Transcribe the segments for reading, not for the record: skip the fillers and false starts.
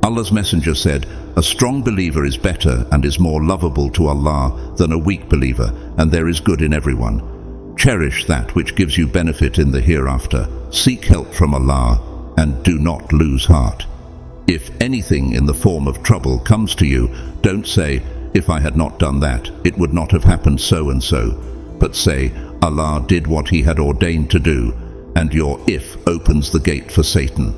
Allah's Messenger said, "A strong believer is better and is more lovable to Allah than a weak believer, and there is good in everyone. Cherish that which gives you benefit in the hereafter. Seek help from Allah, and do not lose heart. If anything in the form of trouble comes to you, don't say, 'If I had not done that, it would not have happened so and so,' but say, 'Allah did what He had ordained to do,' and your 'if' opens the gate for Satan."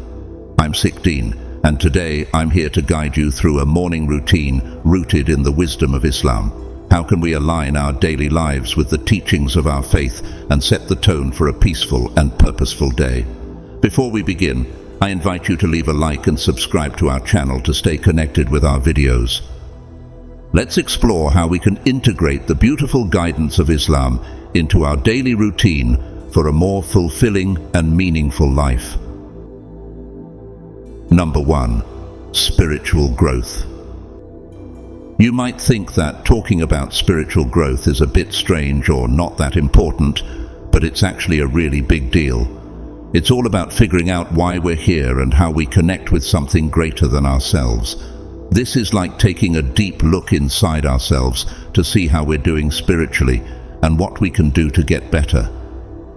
I'm Sikdeen, and today I'm here to guide you through a morning routine rooted in the wisdom of Islam. How can we align our daily lives with the teachings of our faith and set the tone for a peaceful and purposeful day? Before we begin, I invite you to leave a like and subscribe to our channel to stay connected with our videos. Let's explore how we can integrate the beautiful guidance of Islam into our daily routine for a more fulfilling and meaningful life. Number 1. Spiritual growth. You might think that talking about spiritual growth is a bit strange or not that important, but it's actually a really big deal. It's all about figuring out why we're here and how we connect with something greater than ourselves. This is like taking a deep look inside ourselves to see how we're doing spiritually and what we can do to get better.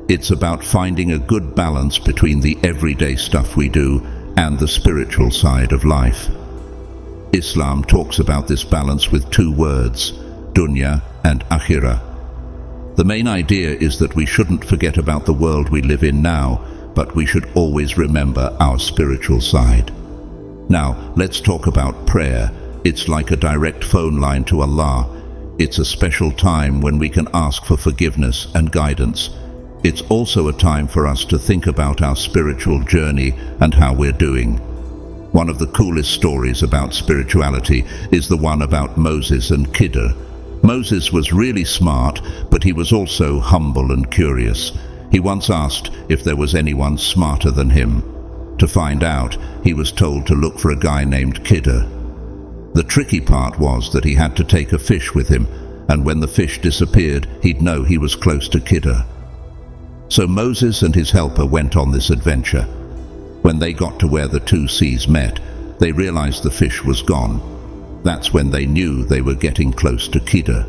It's about finding a good balance between the everyday stuff we do and the spiritual side of life. Islam talks about this balance with 2 words, dunya and akhirah. The main idea is that we shouldn't forget about the world we live in now, but we should always remember our spiritual side. Now, let's talk about prayer. It's like a direct phone line to Allah. It's a special time when we can ask for forgiveness and guidance. It's also a time for us to think about our spiritual journey and how we're doing. One of the coolest stories about spirituality is the one about Moses and Khidr. Moses was really smart, but he was also humble and curious. He once asked if there was anyone smarter than him. To find out, he was told to look for a guy named Khidr. The tricky part was that he had to take a fish with him, and when the fish disappeared, he'd know he was close to Khidr. So Moses and his helper went on this adventure. When they got to where the 2 seas met, they realized the fish was gone. That's when they knew they were getting close to Khidr.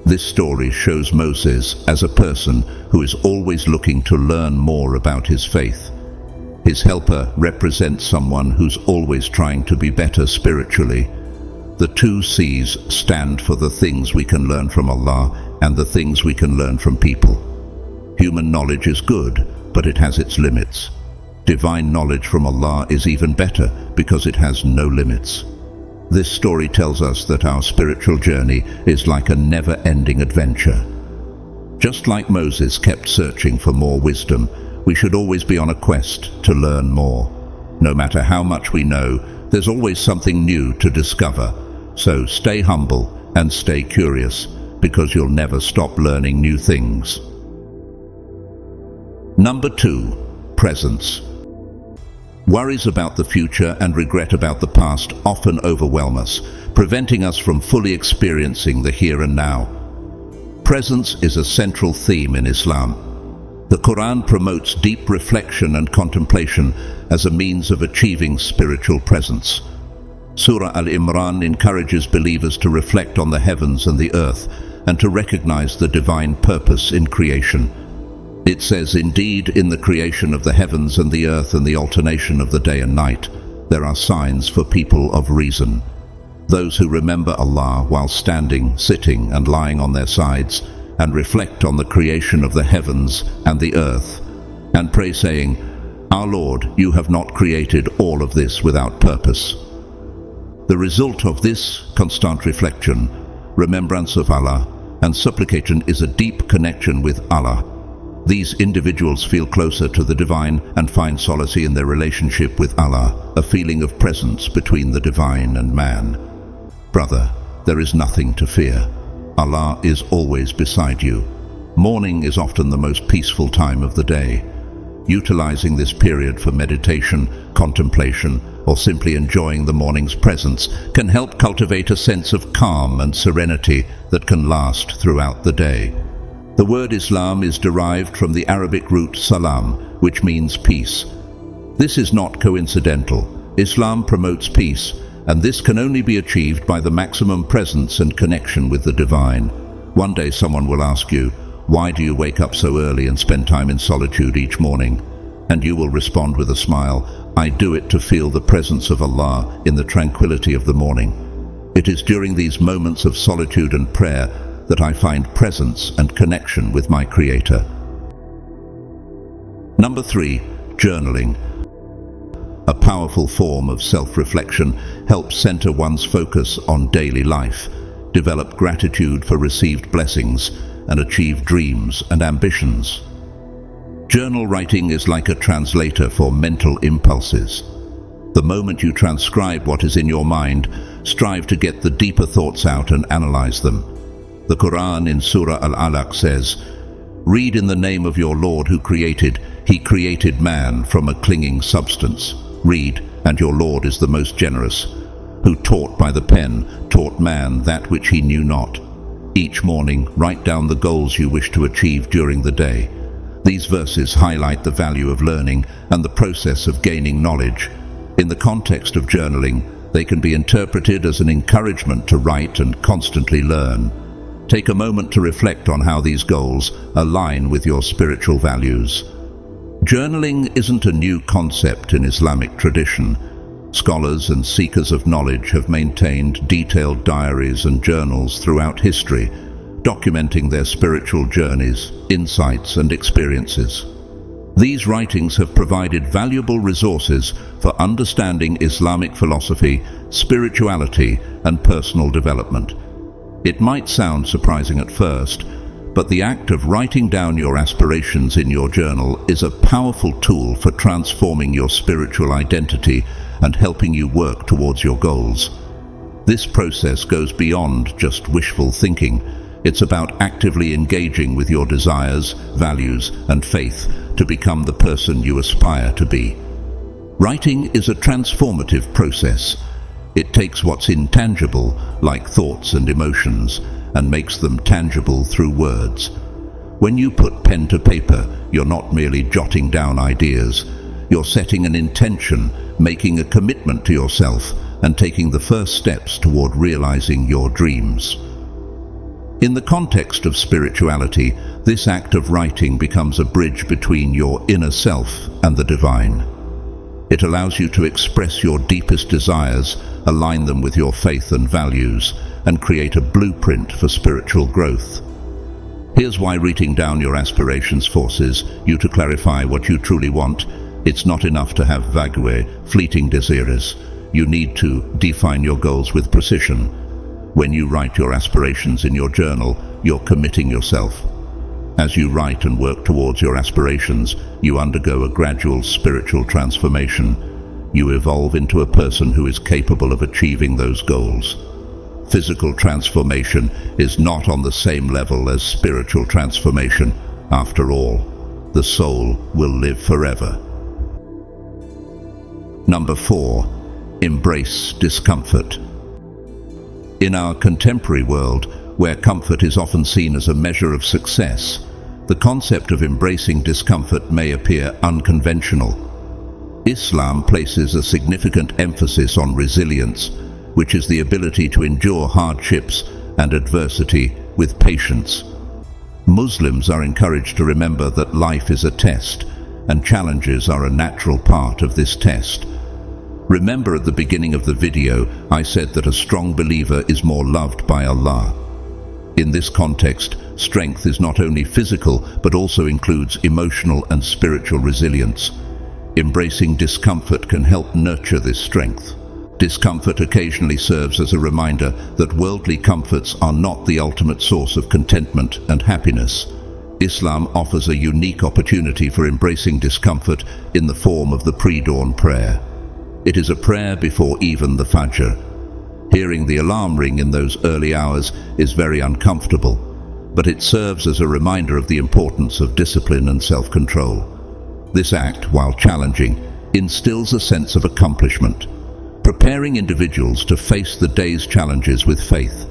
This story shows Moses as a person who is always looking to learn more about his faith. His helper represents someone who's always trying to be better spiritually. The 2 seas stand for the things we can learn from Allah and the things we can learn from people. Human knowledge is good, but it has its limits. Divine knowledge from Allah is even better because it has no limits. This story tells us that our spiritual journey is like a never-ending adventure. Just like Moses kept searching for more wisdom, we should always be on a quest to learn more. No matter how much we know, there's always something new to discover. So stay humble and stay curious, because you'll never stop learning new things. Number 2. Presence. Worries about the future and regret about the past often overwhelm us, preventing us from fully experiencing the here and now. Presence is a central theme in Islam. The Quran promotes deep reflection and contemplation as a means of achieving spiritual presence. Surah Al-Imran encourages believers to reflect on the heavens and the earth and to recognize the divine purpose in creation. It says, "Indeed, in the creation of the heavens and the earth and the alternation of the day and night, there are signs for people of reason. Those who remember Allah while standing, sitting, and lying on their sides, and reflect on the creation of the heavens and the earth, and pray saying, 'Our Lord, you have not created all of this without purpose.'" The result of this constant reflection, remembrance of Allah, and supplication is a deep connection with Allah. These individuals feel closer to the divine and find solace in their relationship with Allah, a feeling of presence between the divine and man. Brother, there is nothing to fear. Allah is always beside you. Morning is often the most peaceful time of the day. Utilizing this period for meditation, contemplation, or simply enjoying the morning's presence can help cultivate a sense of calm and serenity that can last throughout the day. The word Islam is derived from the Arabic root salam, which means peace. This is not coincidental. Islam promotes peace, and this can only be achieved by the maximum presence and connection with the divine. One day someone will ask you, "Why do you wake up so early and spend time in solitude each morning?" And you will respond with a smile, "I do it to feel the presence of Allah in the tranquility of the morning. It is during these moments of solitude and prayer that I find presence and connection with my Creator." Number 3, journaling. A powerful form of self-reflection helps center one's focus on daily life, develop gratitude for received blessings, and achieve dreams and ambitions. Journal writing is like a translator for mental impulses. The moment you transcribe what is in your mind, strive to get the deeper thoughts out and analyze them. The Quran in Surah Al-Alaq says, "Read in the name of your Lord who created, He created man from a clinging substance. Read, and your Lord is the most generous, who taught by the pen, taught man that which he knew not. Each morning, write down the goals you wish to achieve during the day." These verses highlight the value of learning and the process of gaining knowledge. In the context of journaling, they can be interpreted as an encouragement to write and constantly learn. Take a moment to reflect on how these goals align with your spiritual values. Journaling isn't a new concept in Islamic tradition. Scholars and seekers of knowledge have maintained detailed diaries and journals throughout history, documenting their spiritual journeys, insights, and experiences. These writings have provided valuable resources for understanding Islamic philosophy, spirituality, and personal development. It might sound surprising at first, but the act of writing down your aspirations in your journal is a powerful tool for transforming your spiritual identity and helping you work towards your goals. This process goes beyond just wishful thinking. It's about actively engaging with your desires, values, and faith to become the person you aspire to be. Writing is a transformative process. It takes what's intangible, like thoughts and emotions, and makes them tangible through words. When you put pen to paper, you're not merely jotting down ideas. You're setting an intention, making a commitment to yourself, and taking the first steps toward realizing your dreams. In the context of spirituality, this act of writing becomes a bridge between your inner self and the divine. It allows you to express your deepest desires, align them with your faith and values, and create a blueprint for spiritual growth. Here's why writing down your aspirations forces you to clarify what you truly want. It's not enough to have vague, fleeting desires. You need to define your goals with precision. When you write your aspirations in your journal, you're committing yourself. As you write and work towards your aspirations, you undergo a gradual spiritual transformation. You evolve into a person who is capable of achieving those goals. Physical transformation is not on the same level as spiritual transformation. After all, the soul will live forever. Number 4, embrace discomfort. In our contemporary world, where comfort is often seen as a measure of success, the concept of embracing discomfort may appear unconventional. Islam places a significant emphasis on resilience, which is the ability to endure hardships and adversity with patience. Muslims are encouraged to remember that life is a test, and challenges are a natural part of this test. Remember, at the beginning of the video, I said that a strong believer is more loved by Allah. In this context, strength is not only physical, but also includes emotional and spiritual resilience. Embracing discomfort can help nurture this strength. Discomfort occasionally serves as a reminder that worldly comforts are not the ultimate source of contentment and happiness. Islam offers a unique opportunity for embracing discomfort in the form of the pre-dawn prayer. It is a prayer before even the Fajr. Hearing the alarm ring in those early hours is very uncomfortable, but it serves as a reminder of the importance of discipline and self-control. This act, while challenging, instills a sense of accomplishment, preparing individuals to face the day's challenges with faith.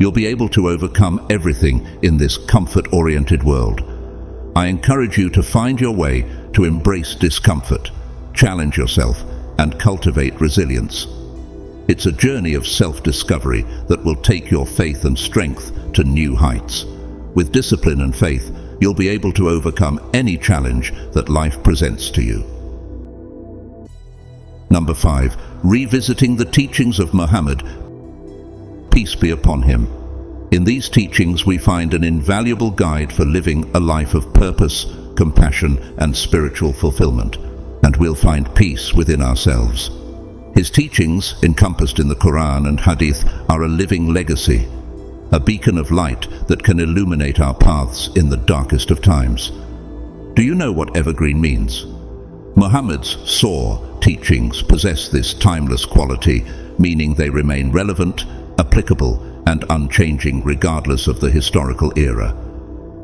You'll be able to overcome everything in this comfort-oriented world. I encourage you to find your way to embrace discomfort, challenge yourself, and cultivate resilience. It's a journey of self-discovery that will take your faith and strength to new heights. With discipline and faith, you'll be able to overcome any challenge that life presents to you. Number 5. Revisiting the teachings of Muhammad, peace be upon him. In these teachings we find an invaluable guide for living a life of purpose, compassion, and spiritual fulfillment, and we'll find peace within ourselves. His teachings, encompassed in the Quran and Hadith, are a living legacy, a beacon of light that can illuminate our paths in the darkest of times. Do you know what evergreen means? Muhammad's soar teachings possess this timeless quality, meaning they remain relevant, applicable, and unchanging regardless of the historical era.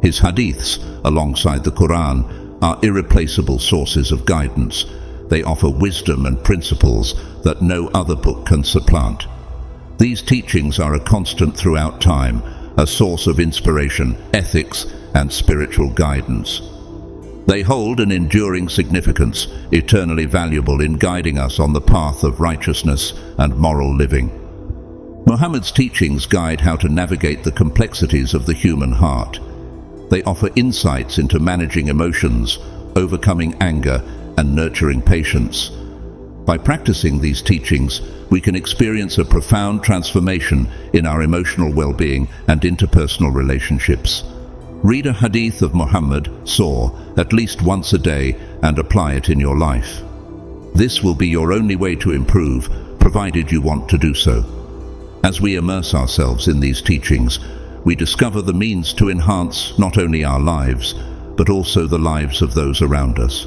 His hadiths, alongside the Quran, are irreplaceable sources of guidance. They offer wisdom and principles that no other book can supplant. These teachings are a constant throughout time, a source of inspiration, ethics, and spiritual guidance. They hold an enduring significance, eternally valuable in guiding us on the path of righteousness and moral living. Muhammad's teachings guide how to navigate the complexities of the human heart. They offer insights into managing emotions, overcoming anger, and nurturing patience. By practicing these teachings, we can experience a profound transformation in our emotional well-being and interpersonal relationships. Read a hadith of Muhammad, soar, at least once a day and apply it in your life. This will be your only way to improve, provided you want to do so. As we immerse ourselves in these teachings, we discover the means to enhance not only our lives, but also the lives of those around us.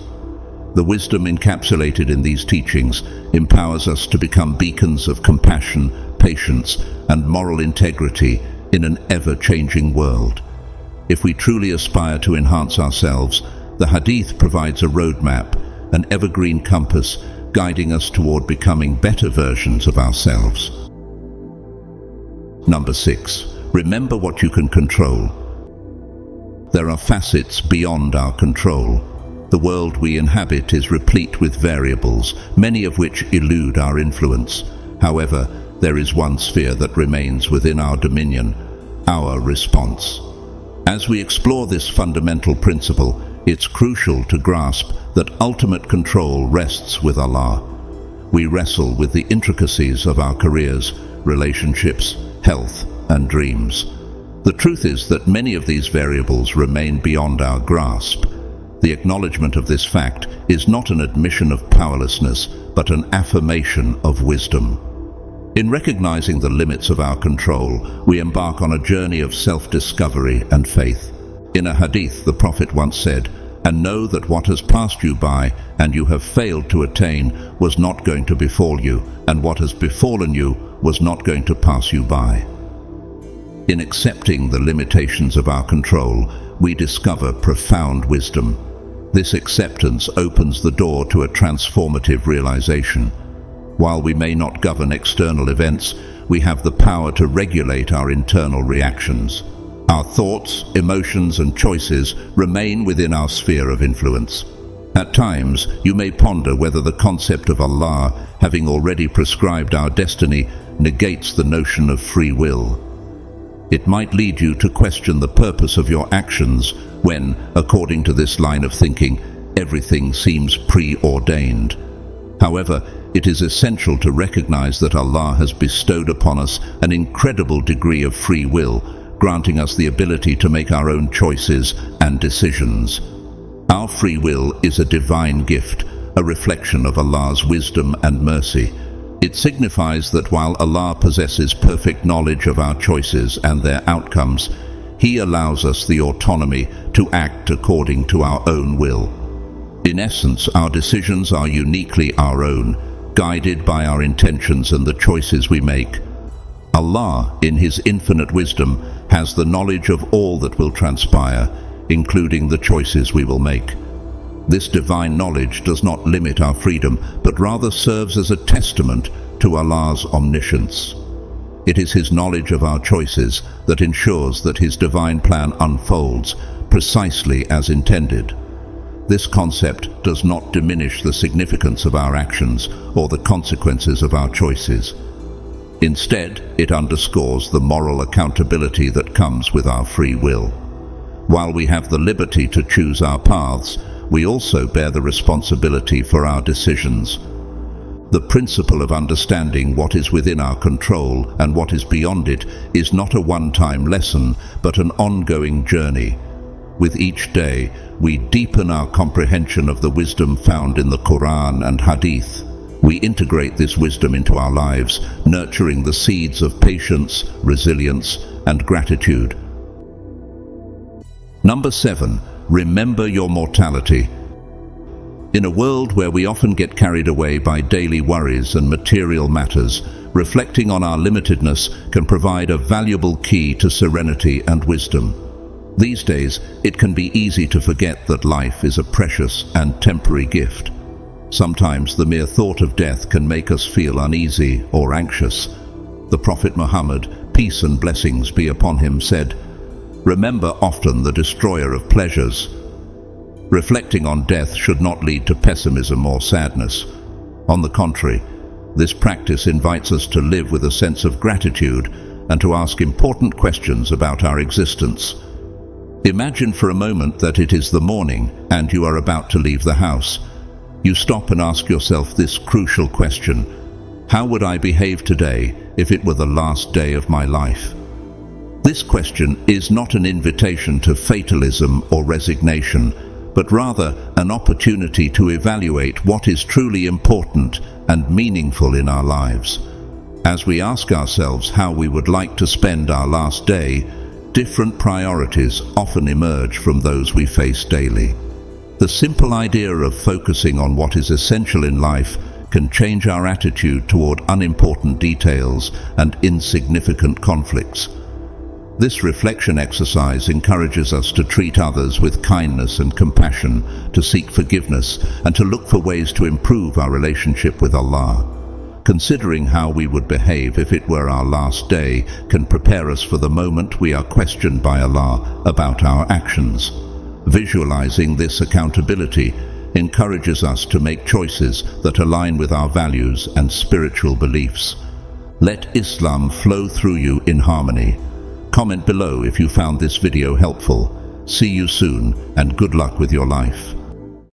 The wisdom encapsulated in these teachings empowers us to become beacons of compassion, patience, and moral integrity in an ever-changing world. If we truly aspire to enhance ourselves, the Hadith provides a roadmap, an evergreen compass, guiding us toward becoming better versions of ourselves. Number 6. Remember what you can control. There are facets beyond our control. The world we inhabit is replete with variables, many of which elude our influence. However, there is one sphere that remains within our dominion, our response. As we explore this fundamental principle, it's crucial to grasp that ultimate control rests with Allah. We wrestle with the intricacies of our careers, relationships, health, and dreams. The truth is that many of these variables remain beyond our grasp. The acknowledgement of this fact is not an admission of powerlessness, but an affirmation of wisdom. In recognizing the limits of our control, we embark on a journey of self-discovery and faith. In a hadith, the Prophet once said, "And know that what has passed you by and you have failed to attain was not going to befall you, and what has befallen you was not going to pass you by." In accepting the limitations of our control, we discover profound wisdom. This acceptance opens the door to a transformative realization. While we may not govern external events, we have the power to regulate our internal reactions. Our thoughts, emotions, and choices remain within our sphere of influence. At times, you may ponder whether the concept of Allah, having already prescribed our destiny, negates the notion of free will. It might lead you to question the purpose of your actions when, according to this line of thinking, everything seems preordained. However, it is essential to recognize that Allah has bestowed upon us an incredible degree of free will, granting us the ability to make our own choices and decisions. Our free will is a divine gift, a reflection of Allah's wisdom and mercy. It signifies that while Allah possesses perfect knowledge of our choices and their outcomes, He allows us the autonomy to act according to our own will. In essence, our decisions are uniquely our own, guided by our intentions and the choices we make. Allah, in His infinite wisdom, has the knowledge of all that will transpire, including the choices we will make. This divine knowledge does not limit our freedom, but rather serves as a testament to Allah's omniscience. It is His knowledge of our choices that ensures that His divine plan unfolds precisely as intended. This concept does not diminish the significance of our actions or the consequences of our choices. Instead, it underscores the moral accountability that comes with our free will. While we have the liberty to choose our paths, we also bear the responsibility for our decisions. The principle of understanding what is within our control and what is beyond it is not a one-time lesson, but an ongoing journey. With each day, we deepen our comprehension of the wisdom found in the Quran and Hadith. We integrate this wisdom into our lives, nurturing the seeds of patience, resilience, and gratitude. Number 7. Remember your mortality. In a world where we often get carried away by daily worries and material matters, reflecting on our limitedness can provide a valuable key to serenity and wisdom. These days, it can be easy to forget that life is a precious and temporary gift. Sometimes the mere thought of death can make us feel uneasy or anxious. The Prophet Muhammad, peace and blessings be upon him, said, "Remember often the destroyer of pleasures." Reflecting on death should not lead to pessimism or sadness. On the contrary, this practice invites us to live with a sense of gratitude and to ask important questions about our existence. Imagine for a moment that it is the morning and you are about to leave the house. You stop and ask yourself this crucial question: how would I behave today if it were the last day of my life? This question is not an invitation to fatalism or resignation, but rather an opportunity to evaluate what is truly important and meaningful in our lives. As we ask ourselves how we would like to spend our last day, different priorities often emerge from those we face daily. The simple idea of focusing on what is essential in life can change our attitude toward unimportant details and insignificant conflicts. This reflection exercise encourages us to treat others with kindness and compassion, to seek forgiveness, and to look for ways to improve our relationship with Allah. Considering how we would behave if it were our last day can prepare us for the moment we are questioned by Allah about our actions. Visualizing this accountability encourages us to make choices that align with our values and spiritual beliefs. Let Islam flow through you in harmony. Comment below if you found this video helpful. See you soon, and good luck with your life.